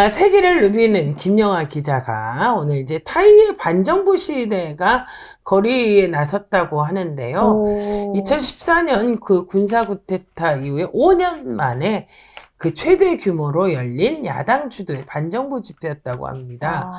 세기를 누비는 김영하 기자가 오늘 이제 타이의 반정부 시대가 거리에 나섰다고 하는데요. 2014년 그 군사 쿠데타 이후에 5년 만에 그 최대 규모로 열린 야당 주도의 반정부 집회였다고 합니다.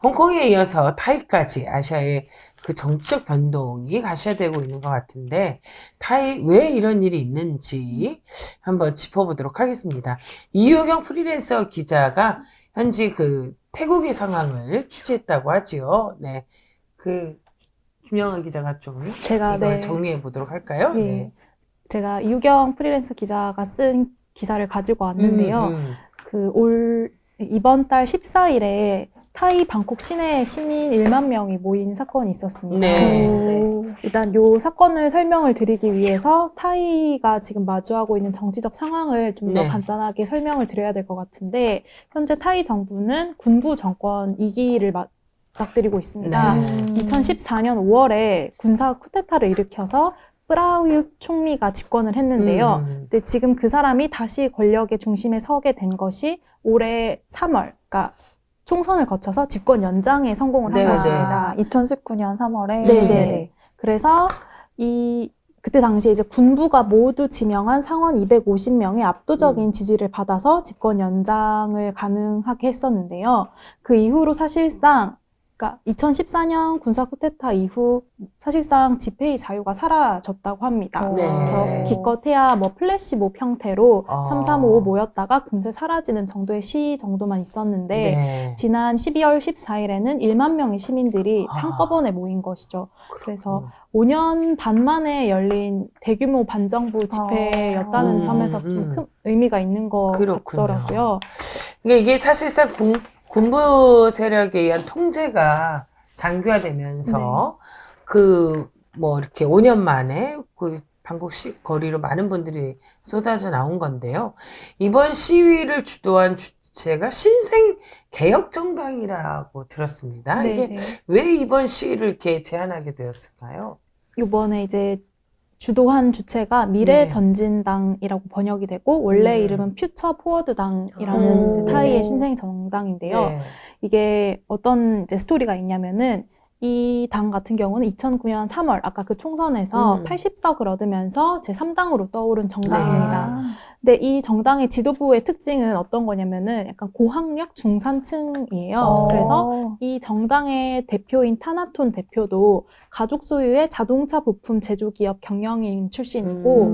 홍콩에 이어서 타이까지 아시아의 그 정치적 변동이 가시화되고 있는 것 같은데 타이 왜 이런 일이 있는지 한번 짚어보도록 하겠습니다. 이효경 프리랜서 기자가 현지 그 태국의 상황을 취재했다고 하지요. 네, 그 김영하 기자가 좀 제가 이걸 정리해 보도록 할까요? 네. 네. 제가 이유경 프리랜서 기자가 쓴 기사를 가지고 왔는데요. 이번 달 14일에 타이 방콕 시내에 시민 1만 명이 모인 사건이 있었습니다. 네. 일단 이 사건을 설명을 드리기 위해서 타이가 지금 마주하고 있는 정치적 상황을 좀 더 네. 간단하게 설명을 드려야 될 것 같은데, 현재 타이 정부는 군부 정권 2기를 맞닥뜨리고 있습니다. 네. 2014년 5월에 군사 쿠데타를 일으켜서 프라우윳 총리가 집권을 했는데요. 근데 지금 그 사람이 다시 권력의 중심에 서게 된 것이 올해 3월, 그러니까 총선을 거쳐서 집권 연장에 성공을 한 네, 것입니다. 2019년 3월에. 네네. 그래서 그때 당시에 이제 군부가 모두 지명한 상원 250명의 압도적인 지지를 받아서 집권 연장을 가능하게 했었는데요. 그 이후로 사실상 그러니까 2014년 군사 쿠데타 이후 사실상 집회의 자유가 사라졌다고 합니다. 네. 그래서 기껏해야 뭐 플래시몹 형태로 335 모였다가 금세 사라지는 정도의 시위 정도만 있었는데 네. 지난 12월 14일에는 1만 명의 시민들이 한꺼번에 모인 것이죠. 그래서 5년 반 만에 열린 대규모 반정부 집회였다는 점에서 좀 큰 의미가 있는 것 같더라고요. 이게 사실상 군부 세력에 의한 통제가 장기화되면서 뭐 이렇게 5년 만에 그 방콕 거리로 많은 분들이 쏟아져 나온 건데요. 이번 시위를 주도한 주체가 신생개혁정당이라고 들었습니다. 네네. 이게 왜 이번 시위를 이렇게 제안하게 되었을까요? 이번에 이제 주도한 주체가 미래전진당이라고 번역이 되고 원래 이름은 퓨처 포워드당이라는 이제 타이의 신생 정당인데요. 네. 이게 어떤 이제 스토리가 있냐면은 이 당 같은 경우는 2009년 3월 아까 그 총선에서 80석을 얻으면서 제3당으로 떠오른 정당입니다. 근데 이 정당의 지도부의 특징은 어떤 거냐면은 약간 고학력 중산층이에요. 그래서 이 정당의 대표인 타나톤 대표도 가족 소유의 자동차 부품 제조기업 경영인 출신이고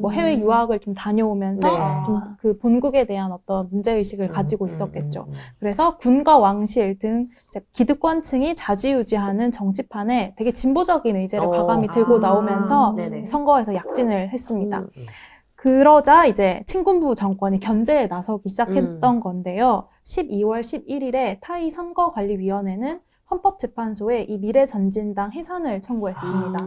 뭐 해외 유학을 좀 다녀오면서 좀 그 본국에 대한 어떤 문제의식을 가지고 있었겠죠. 그래서 군과 왕실 등 기득권층이 좌지우지하는 정치판에 되게 진보적인 의제를 과감히 들고 나오면서 선거에서 약진을 했습니다. 그러자 이제 친군부 정권이 견제에 나서기 시작했던 건데요. 12월 11일에 타이 선거관리위원회는 헌법재판소에 이 미래전진당 해산을 청구했습니다.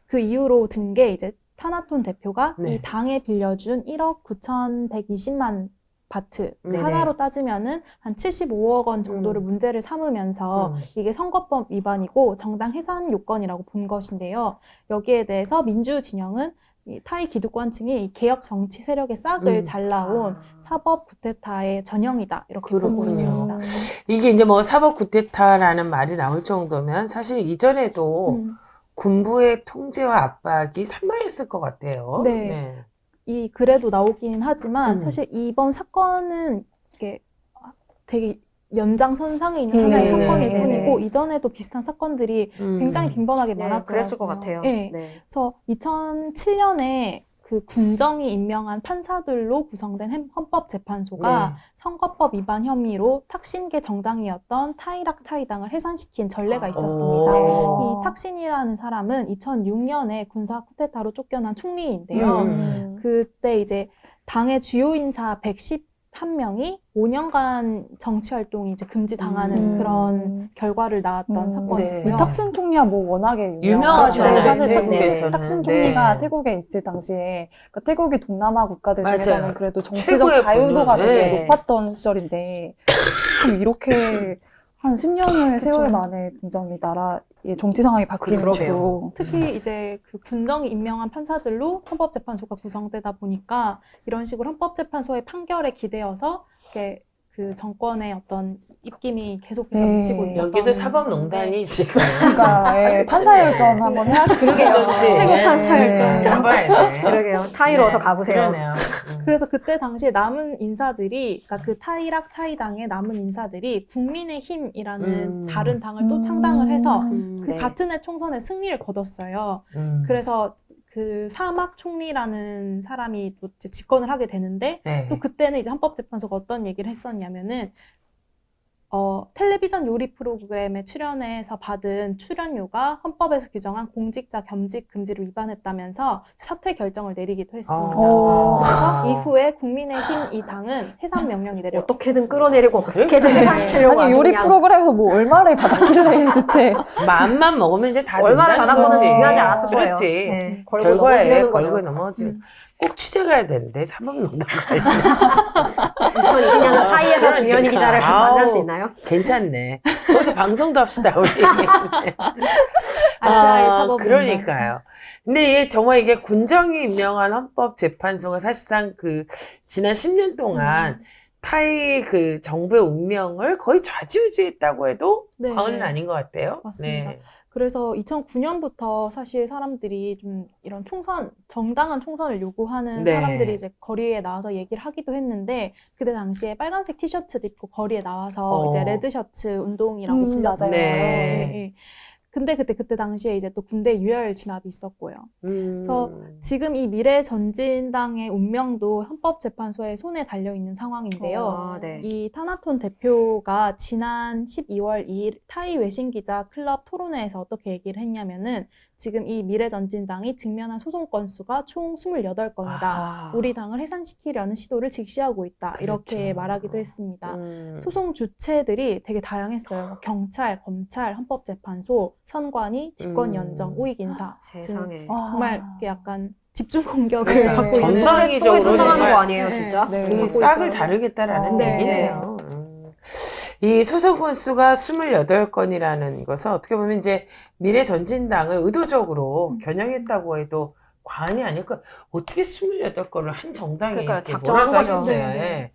그 이후로 든 게 이제 타나톤 대표가 이 당에 빌려준 1억 9,120만 바트 하나로 따지면은 한 75억 원 정도를 문제를 삼으면서 이게 선거법 위반이고 정당 해산 요건이라고 본 것인데요. 여기에 대해서 민주 진영은 이 타이 기득권층이 이 개혁 정치 세력의 싹을 잘라온 사법 쿠데타의 전형이다 이렇게 보고 있습니다. 이게 이제 뭐 사법 쿠데타라는 말이 나올 정도면 사실 이전에도 군부의 통제와 압박이 상당했을 것 같아요. 네. 그래도 나오긴 하지만 사실 이번 사건은 이게 되게 연장선상에 있는 하나의 사건일 뿐이고 이전에도 비슷한 사건들이 굉장히 빈번하게 많았거든요. 그랬을 것 같아요. 그래서 2007년에 그 군정이 임명한 판사들로 구성된 헌법재판소가 선거법 위반 혐의로 탁신계 정당이었던 타이락 타이당을 해산시킨 전례가 있었습니다. 이 탁신이라는 사람은 2006년에 군사 쿠데타로 쫓겨난 총리인데요. 그때 이제 당의 주요 인사 111명이 5년간 정치 활동이 이제 금지당하는 그런 결과를 낳았던 사건이고요. 탁신 총리가 뭐 워낙에 유명하잖아요. 사실 탁신 총리가 태국에 있을 당시에 그러니까 태국이 동남아 국가들 중에서는 그래도 정치적 자유도가 되게 높았던 시절인데 참 이렇게 한 10년의 세월 만에 굉장히 나라의 정치 상황이 바뀌는 것도 특히 이제 그 군정이 임명한 판사들로 헌법재판소가 구성되다 보니까 이런 식으로 헌법재판소의 판결에 기대어서 이렇게 그 정권의 어떤 입김이 계속해서 미치고 있었던 여기도 사법농단이 지금 그러니까 예, 판사열전 한번 해야 그러게요. 태국 판사열전. 해봐야 돼. 그러게요. 타이로 어서 가보세요. 그러네요. 그래서 그때 당시에 남은 인사들이, 그러니까 그 타이락 타이당의 남은 인사들이 국민의힘이라는 다른 당을 또 창당을 해서 그 네. 같은 해 총선에 승리를 거뒀어요. 그래서 그 사막 총리라는 사람이 또 이제 집권을 하게 되는데 네. 또 그때는 이제 헌법재판소가 어떤 얘기를 했었냐면은 텔레비전 요리 프로그램에 출연해서 받은 출연료가 헌법에서 규정한 공직자 겸직 금지를 위반했다면서 사퇴 결정을 내리기도 했습니다. 그래서 이후에 국민의힘 이 당은 해산 명령이 내려. 어떻게든 끌어내리고 어떻게든 해산시키려고 아니 아주 요리 그냥 프로그램에서 뭐 얼마를 받았길래 대체 마음만 먹으면 이제 다 얼마나 된다는 받았거나 거지. 중요하지 않았을 거예요. 그렇지. 네, 걸고 결과에 넘어지는 걸고 거죠. 넘어지는. 꼭 취재가야 되는데 사법농단 2020년은 타이에서 그러니까. 김현희 기자를 만날 수 있나요? 괜찮네. 거기서 방송도 합시다 우리. 아시아의 사법농단. 그러니까요. 근데 이게 정말 이게 군정이 임명한 헌법재판소가 사실상 그 지난 10년 동안 타이 그 정부의 운명을 거의 좌지우지했다고 해도 네. 과언은 아닌 것 같아요. 맞습니다. 네. 그래서 2009년부터 사실 사람들이 좀 이런 정당한 총선을 요구하는 네. 사람들이 이제 거리에 나와서 얘기를 하기도 했는데, 그때 당시에 빨간색 티셔츠를 입고 거리에 나와서 이제 레드 셔츠 운동이라고 불렸어요. 맞아요. 네. 예. 근데 그때 당시에 이제 또 군대 유혈 진압이 있었고요. 그래서 지금 이 미래전진당의 운명도 헌법재판소의 손에 달려 있는 상황인데요. 네. 이 타나톤 대표가 지난 12월 2일 타이 외신기자 클럽 토론회에서 어떻게 얘기를 했냐면은, 지금 이 미래전진당이 직면한 소송 건수가 총 28건이다. 우리 당을 해산시키려는 시도를 직시하고 있다. 이렇게 그렇죠. 말하기도 했습니다. 소송 주체들이 되게 다양했어요. 경찰, 검찰, 헌법재판소, 선관위, 집권연정, 우익인사. 세상에. 정말 이렇게 약간 집중 공격을 그러니까 받고 있는. 전방위적으로 선동하는 정말 거 아니에요, 진짜? 네. 그 받고 싹을 있더라고요. 자르겠다라는 네. 얘기네요. 이 소송 건수가 28건이라는 것은 어떻게 보면 이제 미래전진당을 의도적으로 겨냥했다고 해도 과언이 아닐 것. 어떻게 28건을 한 정당이 그러니까요, 이렇게 작정한 몰아서 거죠. 하겠어요. 네.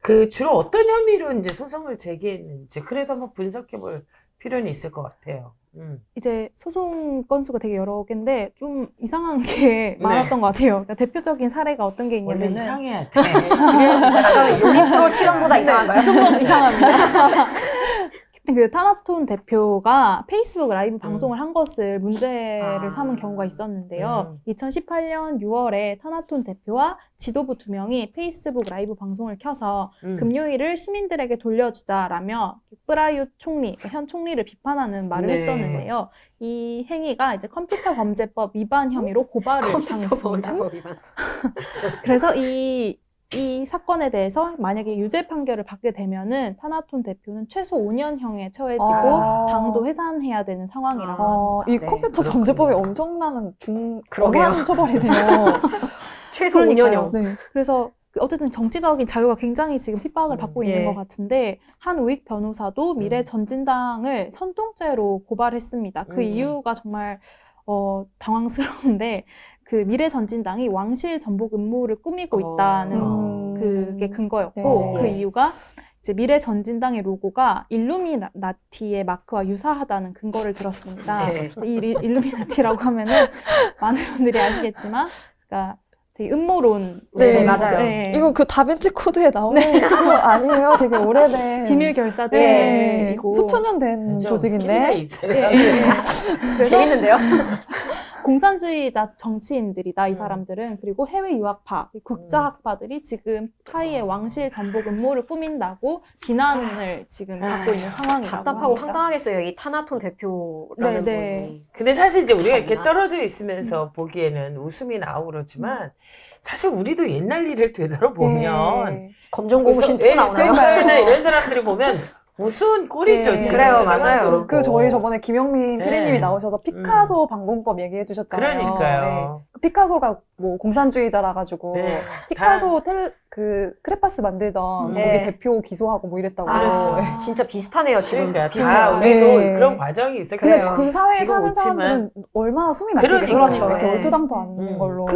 그 주로 어떤 혐의로 이제 소송을 제기했는지 그래도 한번 분석해 볼 필요는 있을 것 같아요. 이제 소송 건수가 되게 여러 개인데 좀 이상한 게 많았던 것 같아요. 그러니까 대표적인 사례가 어떤 게 원래 있냐면은 이상해야 돼. 그래야지 사람이 요리 프로 출연보다 이상한가요? 좀더 이상합니다. 그 타나톤 대표가 페이스북 라이브 방송을 한 것을 문제를 삼은 경우가 있었는데요. 2018년 6월에 타나톤 대표와 지도부 2명이 페이스북 라이브 방송을 켜서 금요일을 시민들에게 돌려주자라며 프라윷 총리, 그러니까 현 총리를 비판하는 말을 네. 했었는데요. 이 행위가 이제 컴퓨터 범죄법 위반 혐의로 고발을 당했습니다. 그래서 이 사건에 대해서 만약에 유죄 판결을 받게 되면은 타나톤 대표는 최소 5년형에 처해지고 당도 해산해야 되는 상황이라고 합니다. 이 네, 컴퓨터 그렇군요. 범죄법이 엄청나는 그러게요. 엄한 처벌이네요. 최소 그러니까요. 5년형. 네. 그래서 어쨌든 정치적인 자유가 굉장히 지금 핍박을 받고 있는 예. 것 같은데, 한 우익 변호사도 미래전진당을 선동죄로 고발했습니다. 그 이유가 정말 당황스러운데, 그 미래전진당이 왕실 전복 음모를 꾸미고 있다는 그게 근거였고, 네. 그 이유가 이제 미래전진당의 로고가 일루미나티의 마크와 유사하다는 근거를 들었습니다. 네. 이 일루미나티라고 하면은 많은 분들이 아시겠지만, 그러니까 되게 음모론. 네, 맞아요. 네. 이거 그 다빈치 코드에 나오는 거 아니에요? 되게 오래된 비밀 네. 결사체이고 수천 년 된 조직인데. 재밌는데요? 공산주의자 정치인들이다, 이 사람들은. 그리고 해외 유학파, 국자학파들이 지금 타이의 왕실 전복 음모를 꾸민다고 비난을 지금 받고 있는 상황이라고 답답하고 합니다. 황당하겠어요. 이 타나톤 대표라는 네, 분이. 근데 사실 이제 우리가 이렇게 참나. 떨어져 있으면서 보기에는 웃음이 나오고 그렇지만 사실 우리도 옛날 일을 되돌아보면 네. 검정고무신 2 나오나요? 세상이나 이런 사람들이 보면 우스운 꼴이죠. 네. 지금 그래요, 생각도 맞아요. 그렇고. 그 저희 저번에 김영민 네. PD님이 나오셔서 피카소 방공법 얘기해 주셨잖아요. 그러니까요. 그 피카소가 뭐 공산주의자라 가지고 네. 피카소 그 크레파스 만들던 네. 거기 대표 기소하고 뭐 이랬다고. 그렇죠. 네. 진짜 비슷하네요, 지금. 그러니까 비슷해요. 다 우리도 네. 그런 과정이 있었기 근데 그래요. 그 사회에 지금 사는 웃지만 사람들은 얼마나 숨이 막히겠어요. 그러니까요. 이렇게 네. 얼토당토 않는 걸로.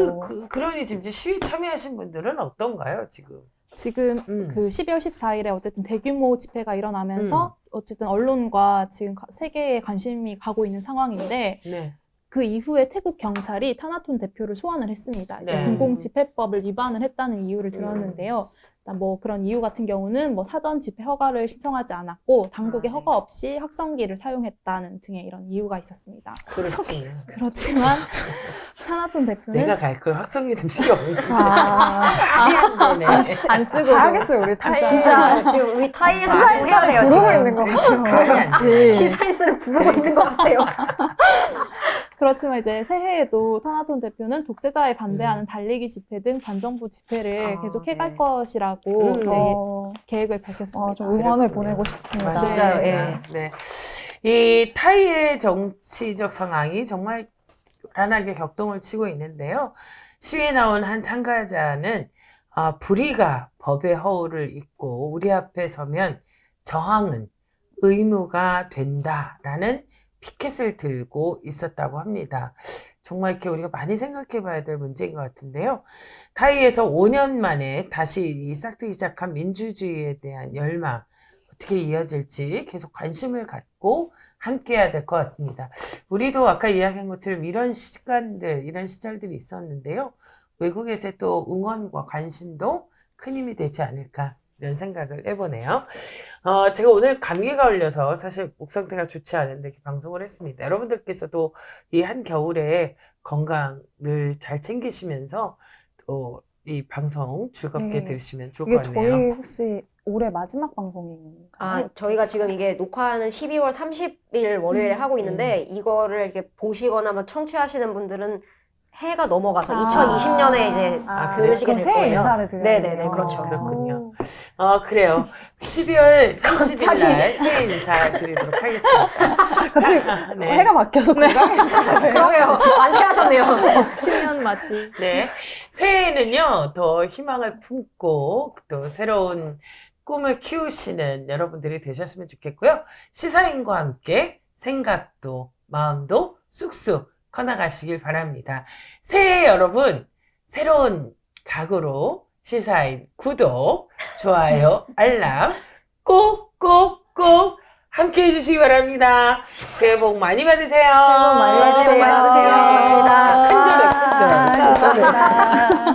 그러니 지금 시위 참여하신 분들은 어떤가요, 지금? 지금 그 12월 14일에 어쨌든 대규모 집회가 일어나면서 어쨌든 언론과 지금 세계에 관심이 가고 있는 상황인데 네. 그 이후에 태국 경찰이 타나톤 대표를 소환을 했습니다. 이제 네. 공공집회법을 위반을 했다는 이유를 들었는데요. 일단 뭐 그런 이유 같은 경우는 뭐 사전 집회 허가를 신청하지 않았고 당국의 네. 허가 없이 확성기를 사용했다는 등의 이런 이유가 있었습니다. 그렇군요. 그렇지만 타나톤 대표는 내가 갈 걸 확성기도 필요 없는 아, 안 쓰고 가야겠어요, 우리 타이. 진짜 지금 우리 타이에서 해야 돼요. 부르고 지금. 있는 것 같아요. 그래야지. 시사인스를 부르고 있는 것 같아요. 그렇지만 이제 새해에도 타나톤 대표는 독재자에 반대하는 달리기 집회 등 반정부 집회를 계속 해갈 네. 것이라고 이제 어, 계획을 밝혔습니다. 좀 응원을 그렇군요. 보내고 싶습니다. 맞아요. 진짜요, 예. 네. 이 타이의 정치적 상황이 정말 요란하게 격동을 치고 있는데요. 시위에 나온 한 참가자는 불의가 법의 허울을 잇고 우리 앞에 서면 저항은 의무가 된다라는 피켓을 들고 있었다고 합니다. 정말 이렇게 우리가 많이 생각해 봐야 될 문제인 것 같은데요. 타이에서 5년 만에 다시 이 싹트기 시작한 민주주의에 대한 열망, 어떻게 이어질지 계속 관심을 갖고 함께 해야 될 것 같습니다. 우리도 아까 이야기한 것처럼 이런 시간들, 이런 시절들이 있었는데요. 외국에서의 또 응원과 관심도 큰 힘이 되지 않을까 이런 생각을 해보네요. 제가 오늘 감기가 걸려서 사실 목 상태가 좋지 않은데 이렇게 방송을 했습니다. 여러분들께서도 이 한겨울에 건강을 잘 챙기시면서 또 이 방송 즐겁게 네. 들으시면 좋을 이게 것 같네요. 저희 혹시 올해 마지막 방송인가요? 저희가 지금 이게 녹화는 12월 30일 월요일에 하고 있는데 이거를 이렇게 보시거나 뭐 청취하시는 분들은 해가 넘어가서 2020년에 이제 들으시게 될 새해 거예요. 인사를 드려야 네네네, 돼요. 그렇죠. 그렇군요. 그래요. 12월 30일 날 새해 인사 드리도록 하겠습니다. 갑자기 네. 해가 바뀌어서 그러게요. 완쾌하셨네요. 10년 맞이. 네. 새해에는요, 더 희망을 품고 또 새로운 꿈을 키우시는 여러분들이 되셨으면 좋겠고요. 시사인과 함께 생각도 마음도 쑥쑥 커나가시길 바랍니다. 새해 여러분, 새로운 각오로 시사인 구독, 좋아요, 알람 꼭꼭꼭 함께 해주시기 바랍니다. 새해 복 많이 받으세요. 새해 복 많이 받으세요. 고맙습니다. 큰절에 큰절. 감사합니다.